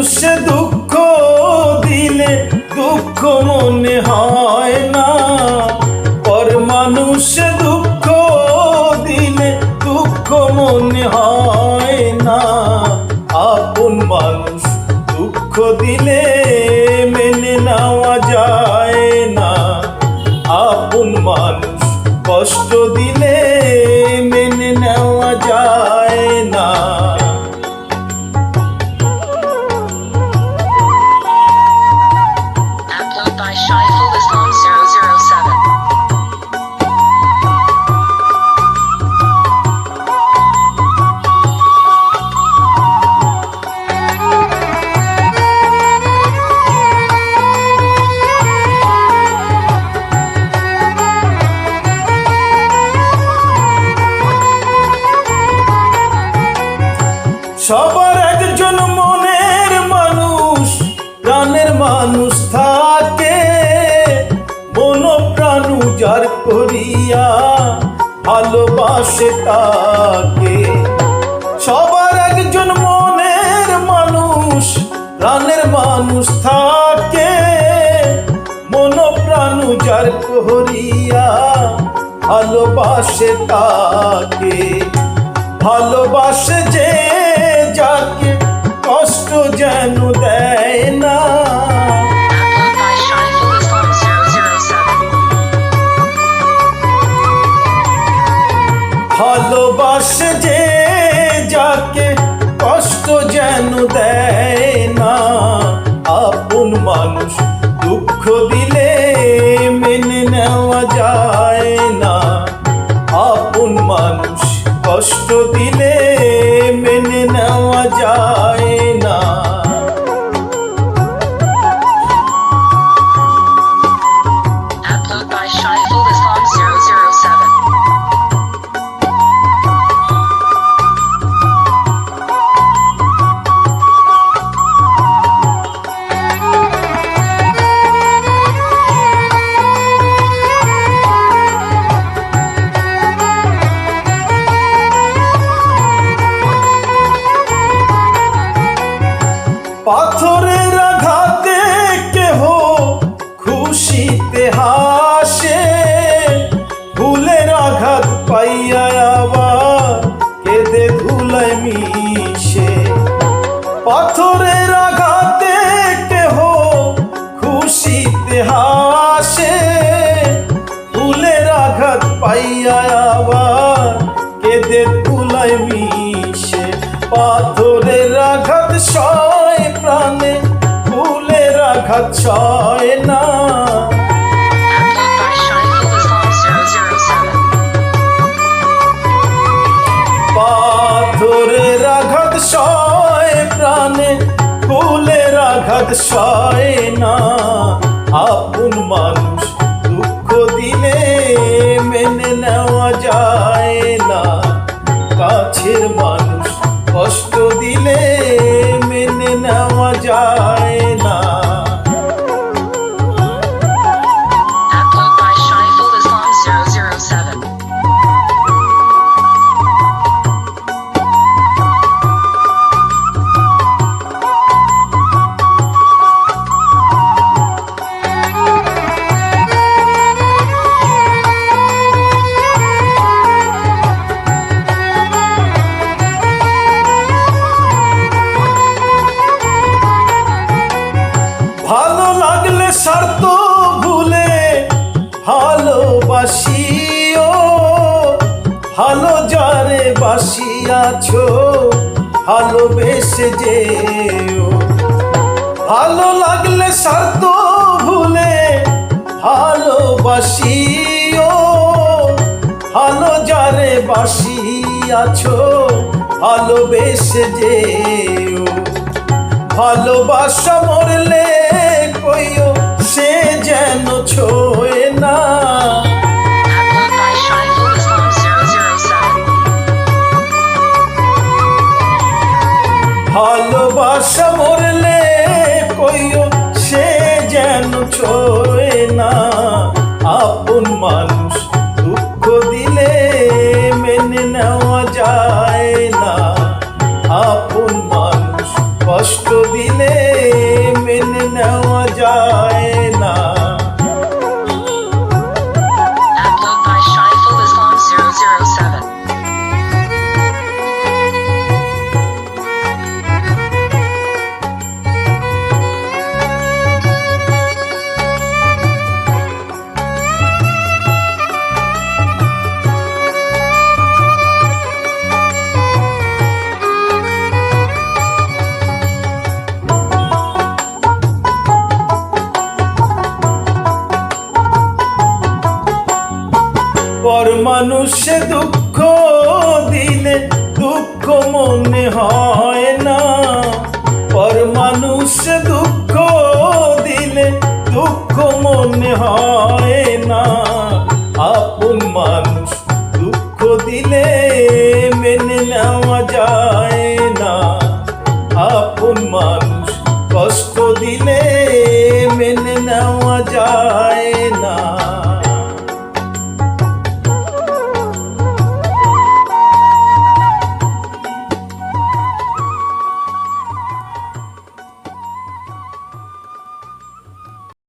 মানুষ দুঃখ দিলে দুঃখ মনে হয় না, পর মানুষ দুঃখ দিলে দুঃখ মনে হয় না। আপন মানুষ দুঃখ দিলে মেনে নেওয়া যায় না, আপন মানুষ কষ্ট দিলে মেনে নেওয়া যায় না। Upload by Shaiful Islam 007. সবার একজন মনের মানুষ, প্রাণের মানুষ থাকে, মন প্রাণ উজাড় করিয়া ভালোবাসে তাকে। সবার একজন মনের মানুষ, প্রাণের মানুষ থাকে, মন প্রাণ উজাড় করিয়া ভালোবাসে তাকে। ভালোবাসে যে যাকে কষ্ট যেন দেয় না, Upload by Shaiful Islam 007. ভালোবাসে যে যাকে কষ্ট যেন দেয় না। আপন মানুষ দুঃখ দিলে মেনে নেওয়া যায় না, আপন মানুষ কষ্ট দিলে মেনে নেওয়া যায় না। Upload by Shaiful Islam 007. পাথরের আঘাতে কেহ খুশিতে হাসে, ফুলের আঘাত পাইয়া আবার কেঁদে ধুলায় মিশে। পাথরের আঘাতে কেহ খুশিতে হাসে, ফুলের আঘাত পাইয়া আবার কেঁদে ধুলায় মিশে। পাথরের আঘাত সয় প্রাণে, ফুলের আঘাত সয় না। Upload by Shaiful Islam 007. পাথরের আঘাত সয় প্রাণে, ফুলের আঘাত সয় না। আপন মানুষ দুঃখ দিলে মেনে নেওয়া যায় না, কাছের মানুষ কষ্ট দিলে মেনে নেওয়া যায় না। Upload by Shaiful Islam 007. ভালো লাগলে স্বার্থ ভুলে ভালোবাসিও, ভালো যারে বাসিয়াছো ভালোবেসে যেও। ভালো লাগলে স্বার্থ ভুলে ভালোবাসিও, ভালো যারে বাসিয়াছো ভালোবেসে যেও। ভালোবাসা মরলে কইও সে যেন ছোঁয় না, Upload by Shaiful Islam 007. ভালোবাসা মরলে কইও সে যেন ছোঁয় না। আপন মানুষ দুঃখ দিলে মেনে নেওয়া যায় না, আপন মানুষ কষ্ট দিলে মানুষে দুঃখ দিলে দুঃখ মনে হয় না, পর মানুষে দুঃখ দিলে দুঃখ মনে হয়